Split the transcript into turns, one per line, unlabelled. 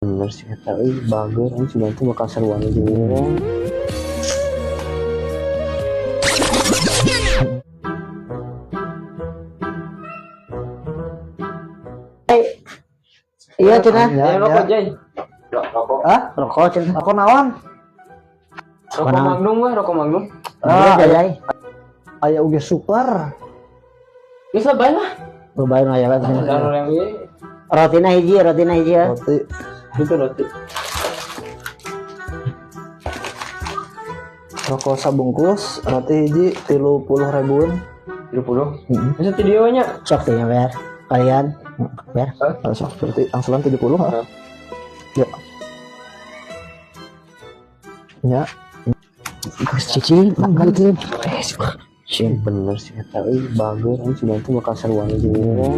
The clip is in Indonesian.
bener sih kata bager kan cuma itu bakal seruan juga.
Iya cina.
Ya rokok Jay. Rokok.
Ah rokok cina. Rokok naon?
Rokok Magnum wah, rokok Magnum.
Ah ayai.
Aya uge super.
Bisa bae lah.
Bebain aya lah.
Dan yang ini
Rotina hiji ya.
Roti
itu roti.
rokok sabungkus roti hiji 30.000-an.
30. Bisa videonya.
Sok teh ber. Kalian ber.
Masuk berarti angsuran 70 ha. Ya. Ya.
Cici manggal kieu.
Sih bener sih kata bager kan cuma itu bakal seruan juga.